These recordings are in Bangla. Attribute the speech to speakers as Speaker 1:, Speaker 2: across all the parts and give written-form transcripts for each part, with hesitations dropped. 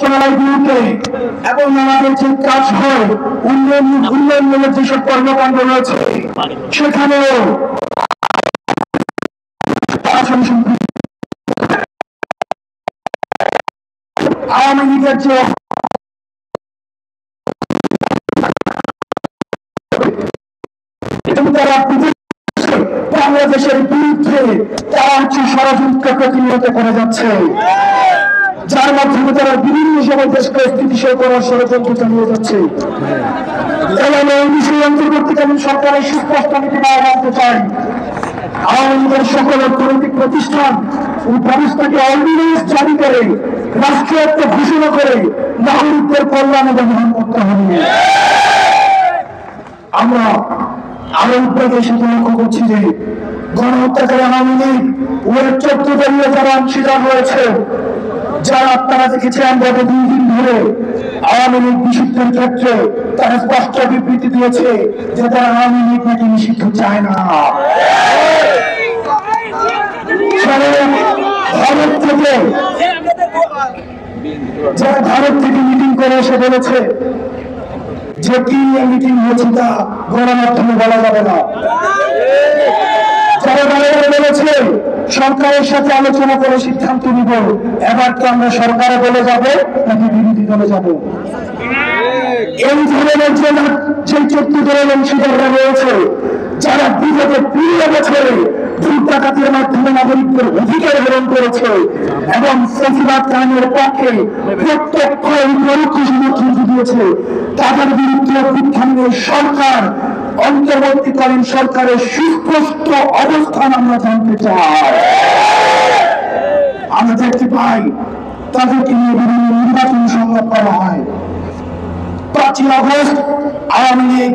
Speaker 1: মন্ত্রণালয়গুলোকে এবং আমাদের যে কাজ হয় উন্নয়নমূলক যেসব কর্মকাণ্ড রয়েছে সেখানেও আওয়ামী লীগের যে বাংলাদেশের বিরুদ্ধে তারা ষড়যন্ত্র প্রতিনিয়ত করে যাচ্ছে, যার মাধ্যমে তারা বিভিন্ন সময় দেশকে স্থিতিশীল করার ষড়যন্ত্র চালিয়ে যাচ্ছে। এই বিষয়ে অন্তর্বর্তীকালীন সরকারের সুস্পষ্ট নীতি আনতে চাই। আওয়ামী লীগের সকল অর্থনৈতিক প্রতিষ্ঠান ও ব্যবস্থাকে অর্ডিন্যান্স জারি করে রাষ্ট্রায়ত্ত ঘোষণা করে নাগরিকদের কল্যাণে ব্যবহার করতে হবে। আমরা আরো উদ্বেগের সাথে লক্ষ্য করছি যে গণহত্যাকারী আওয়ামী লীগ ও এর 14 দলীয় যারা অংশীদার রয়েছে, যারা আপনারা দেখেছেন গত 2 দিন ধরে আওয়ামী লীগ নিষিদ্ধের ক্ষেত্রে তারা স্পষ্ট বিবৃতি দিয়েছে যে তারা আওয়ামী লীগ নাকি নিষিদ্ধ চায় না। ভারত থেকে মিটিং করে এসে বলেছে যে কি নিয়ে মিটিং হয়েছে তা গণমাধ্যমে বলা যাবে না। যারা বলেছে সরকারের সাথে আলোচনা করে সিদ্ধান্ত নিব, এবার তো আমরা সরকারে বলে যাব নাকি বিরোধী দলে যাব? এই ধরনের যে 14 দলের অংশীদাররা রয়েছে, যারা বিগত 20 বছরে ভোট ডাকাতির মাধ্যমে নাগরিকদের অধিকার হরণ করেছে এবং ফ্যাসিবাদ কায়েমের পক্ষে প্রত্যক্ষ ও পরোক্ষ সমর্থন দিয়েছে, তাদের বিরুদ্ধে অভ্যুত্থানের সরকার অন্তর্বর্তীকালীন সরকারের সুস্পষ্ট অবস্থান আমরা জানতে চাই। আমরা দেখতে পাই তাদেরকে নিয়ে বিভিন্ন নির্বাচনী সংলাপ করা হয়। 5ই আগস্ট আওয়ামী লীগ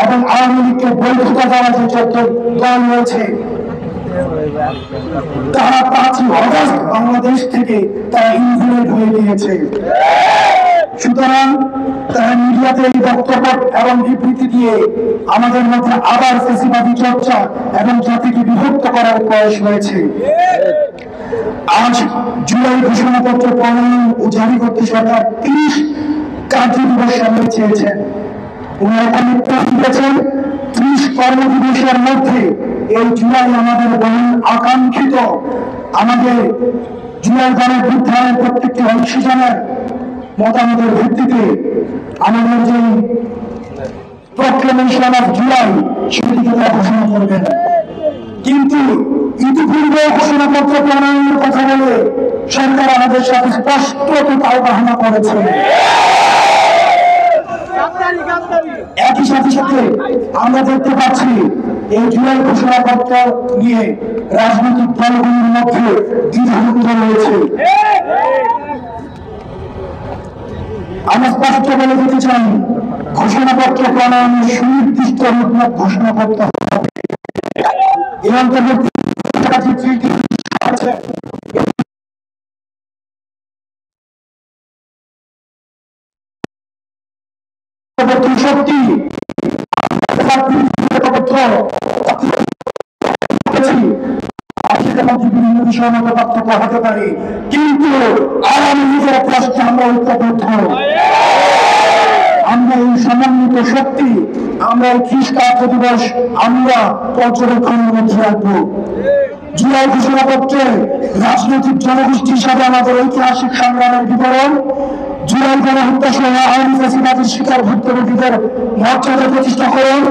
Speaker 1: এবং আওয়ামী লীগকে বৈধতা দেওয়া যে 14 দল রয়েছে, তারা 5ই আগস্ট বাংলাদেশ থেকে তারা ইনভেট হয়ে গিয়েছে। সুতরাং তারা মিডিয়াতে এই বক্তব্য এবং বিবৃতি দিয়ে আমাদের মধ্যে আবার ফ্যাসিবাদী চর্চা এবং জাতিকে বিভক্ত করার প্রয়াস হয়েছে। আজ জুলাই ঘোষণাপত্র প্রণয়ন ও জারি করতে সরকার 30 কার্যদিবস সময় চেয়েছেন। ওনারা কমিটমেন্ট দিয়েছেন 30 কর্মদিবসের মধ্যে এই জুলাই আমাদের বহু আকাঙ্ক্ষিত আমাদের জুলাই গণঅভ্যুত্থানের প্রত্যেকটি অংশীদারের মতামতের ভিত্তিতে আমাদের যে প্রক্লেমেশন অফ জুলাই সেটিকে তারা ঘোষণা করবেন। কিন্তু ইতিপূর্বে ঘোষণাপত্র প্রণয়নের কথা বলে সরকার আমাদের সাথে স্পষ্ট তাও বাহানা করেছে। একই সাথে সাথে আমরা দেখতে পাচ্ছি এই জুলাই ঘোষণাপত্র নিয়ে রাজনৈতিক দলগুলির মধ্যে দ্বিধাদ্বন্দ্ব রয়েছে। আমরা স্পষ্ট বলে দিতে চাই, ঘোষণাপত্র প্রণয়নের সুনির্দিষ্ট রূপরেখা ঘোষণা করতে হবে। এর অন্তর্ভুক্ত শক্তি বিভিন্ন বিষয় মতো পার্থক্য হতে পারে, কিন্তু আওয়ামী লীগের প্রশ্নে আমরা ঐক্যবদ্ধ। আমরা এই সমন্বিত শক্তি, আমরা এই 30 কার্যদিবস আমরা পর্যবেক্ষণের মধ্যে রাখবো। জুলাই ঘোষণাপত্রে রাজনৈতিক জনগোষ্ঠীর সাথে আমাদের ঐতিহাসিক সংগ্রামের বিবরণ, জুলাই গণহত্যা সহ আইনি ফ্যাসিবাদের শিকার ভুক্তভোগীদের মর্যাদা প্রতিষ্ঠাকরণ,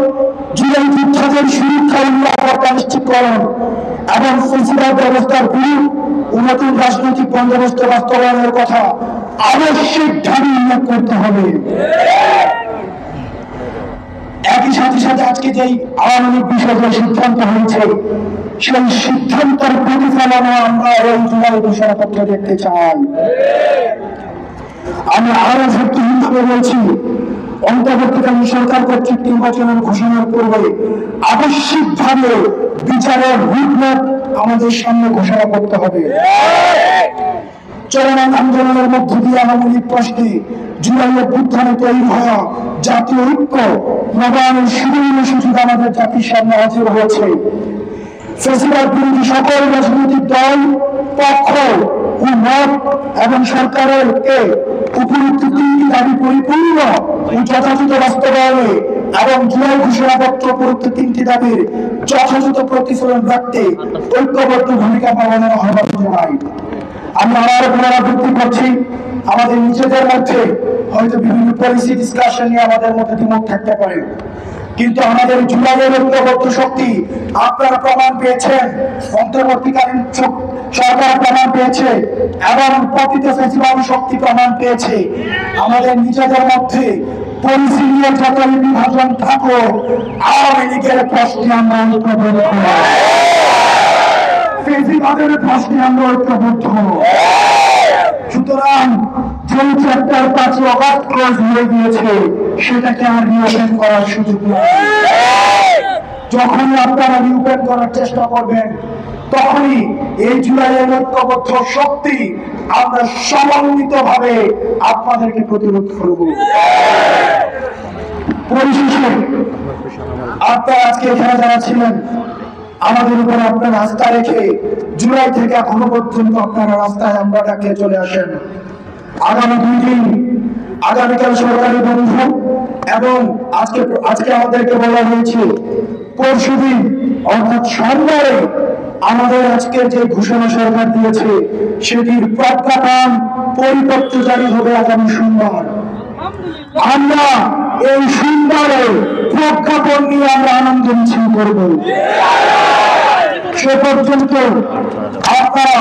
Speaker 1: জুলাই যোদ্ধাদের সুরক্ষা ও নিরাপত্তা নিশ্চিতকরণ এবং ফ্যাসিবাদ ব্যবস্থার বিরুদ্ধে নতুন রাজনৈতিক বন্দোবস্ত বাস্তবায়নের কথা আবশ্যিক ঢাবি উল্লেখ করতে হবে। একই সাথে সাথে আজকে যেই আওয়ামী লীগ বিষয়ে সিদ্ধান্ত হয়েছে, সেই সিদ্ধান্তের প্রতিফলনও আমরা এই জুলাই ঘোষণাপত্র দেখতে চাই। আমরা আরো যুক্তিহীনভাবে বলছি, অন্তর্বর্তীকালীন সরকার কর্তৃক নির্বাচনের ঘোষণার পূর্বে আবশ্যিকভাবে বিচারের রূপরেখা আমাদের সামনে ঘোষণা করতে হবে। চলমান আন্দোলনের মধ্য দিয়ে আওয়ামী লীগ প্রশ্নে জুলাই অভ্যুত্থানে তৈরি হওয়া জাতীয় ঐক্য নবায়নের সুদীর্ঘ সুযোগ আমাদের জাতির সামনে হাজির হয়েছে। ফ্যাসিবাদ বিরোধী সকল রাজনৈতিক দল, পক্ষ ও মত এবং সরকারের উপযুক্ত তিনটি দাবি পরিপূর্ণ ও যথাযথ বাস্তবায়নে এবং জুলাই ঘোষণাপত্র উপযুক্ত তিনটি দাবির যথাযথ প্রতিফলন রাখতে ঐক্যবদ্ধ ভূমিকা পালনের আহ্বান জানাই। আমরা আবার পুনরাবৃত্তি করছি, আমাদের নিজেদের মধ্যে হয়তো বিভিন্ন পলিসি ডিসকাশন নিয়ে আমাদের মধ্যে দ্বিমত থাকতে পারে, কিন্তু আমাদের জুলাইয়ের ঐক্যবদ্ধ শক্তি আপনারা প্রমাণ পেয়েছেন, অন্তর্বর্তীকালীন সরকার প্রমাণ পেয়েছে এবং পতিত ফ্যাসিবাদী শক্তি প্রমাণ পেয়েছে। আমাদের নিজেদের মধ্যে পলিসি নিয়ে যতই বিভাজন থাকুক, আওয়ামী লীগের প্রশ্নে আমরা ঐক্যবদ্ধ, ফ্যাসিবাদের প্রশ্নে আমরা ঐক্যবদ্ধ। সুতরাং যে চ্যাপ্টার 5 অগাস্ট ক্লোজ হয়ে গিয়েছে সেটাকে আর রিওপেন করার সুযোগ নেই। যখনই আপনারা রিওপেন করার চেষ্টা করবেন তখনই এই জুলাইয়ের ঐক্যবদ্ধ শক্তি আমরা সমন্বিতভাবে আপনাদেরকে প্রতিরোধ করব। পরিশেষে আপনারা আজকে এখানে যারা ছিলেন, আমাদের উপর আপনার আস্থা রেখে জুলাই থেকে এখনো পর্যন্ত আপনারা রাস্তায় আমরা ডাকে চলে আসেন। আগামী 2 দিন, আগামীকাল সরকারি বন্ধু এবং আজকে আমাদেরকে বলা হয়েছে পরশুদিন অর্থাৎ সোমবারে আমাদের আজকের যে ঘোষণা সরকার দিয়েছে সেটির প্রজ্ঞাপন পরিপত্র জারি হবে আগামী সোমবার। আমরা এই সোমবারে প্রজ্ঞাপন নিয়ে আমরা আনন্দ মিছিল করব। সে পর্যন্ত আপনারা